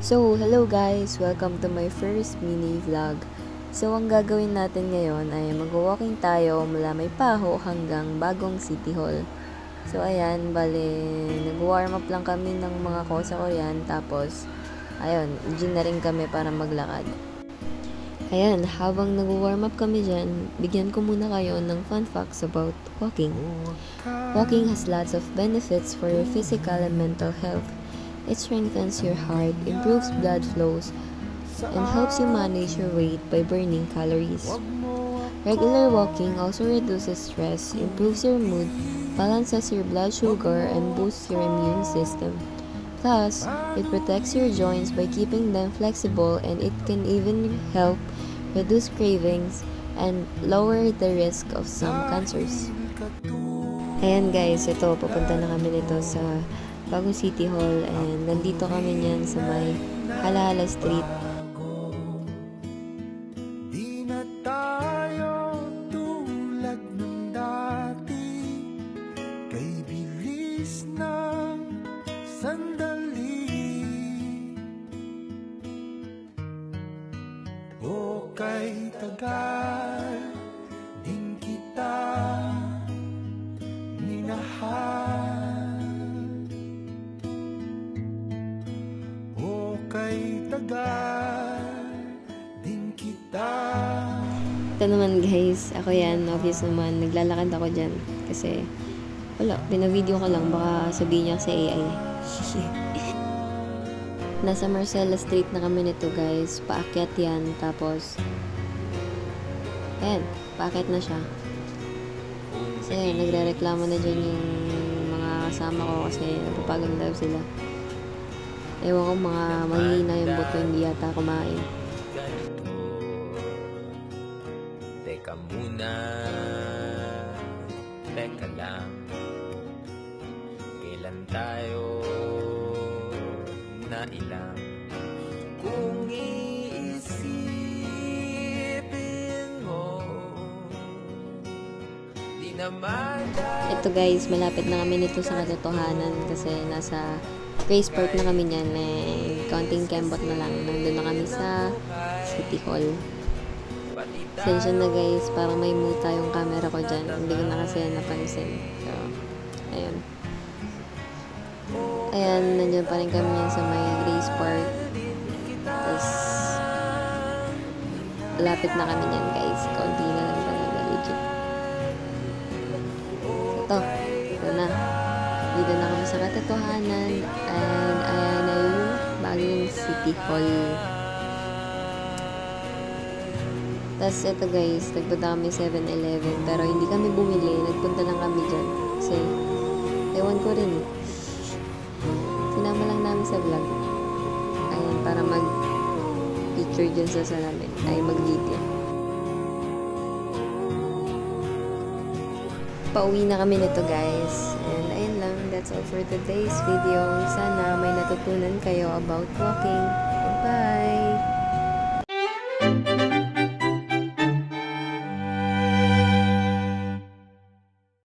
So, hello guys! Welcome to my first mini vlog. So, ang gagawin natin ngayon ay mag-walking tayo mula May Paho hanggang Bagong City Hall. So, ayan, bale, nag-warm up lang kami ng mga kosa ko yan. Tapos, ayun, gym na rin kami para maglakad. Ayan, habang nag-warm up kami dyan, bigyan ko muna kayo ng fun facts about walking. Walking has lots of benefits for your physical and mental health. It strengthens your heart, improves blood flows, and helps you manage your weight by burning calories. Regular walking also reduces stress, improves your mood, balances your blood sugar, and boosts your immune system. Plus, it protects your joints by keeping them flexible, and it can even help reduce cravings and lower the risk of some cancers. Ayan guys, ito, papunta na kami nito sa Bagong City Hall and nandito kami niyan sa may Halahala Street. Di na tayo tulad ng dati, kay bilis ng sandali, o kay tagal din kita minahal. Kay tagal din kita. Ito naman guys, ako yan, obvious naman, naglalakad ako dyan. Kasi, wala, pinavideo ko lang, baka sabihin niya sa AI. Nasa Marcela Street na kami nito guys, paakyat yan, tapos, ayan, paakyat na siya. Kasi, nagre-reklamo na dyan yung mga kasama ko kasi napapagod daw sila. Ewan ko, mga mahina yung buto, hindi yata kumain. Teka muna, teka lang, kailan tayo nailang? Kung iisipin mo, di naman. Ito guys, malapit na kami nito sa katotohanan kasi nasa Grace Park na kami niyan, counting kembot na lang. Nandun na kami sa City Hall. Sensya na guys, parang may muta yung camera ko dyan. Hindi ko na kasi napansin. So, ayun. Ayan, nandiyan pa rin kami yan sa may Grace Park. Tapos, lapit na kami niyan guys. Kaunti na lang talaga, legit. So, ito na. Dito na kami sa katotohanan and ayan na yung Bagong City Hall. Tapos ito guys, nagpunta kami 7-Eleven pero hindi kami bumili, nagpunta lang kami dyan kasi ewan ko rin eh. Sinama lang namin sa vlog. Ayan, para mag picture dyan sa salamin, ay mag video. Pauwi na kami nito guys. And ayun lang, that's all for today's video. Sana may natutunan kayo about walking. Bye!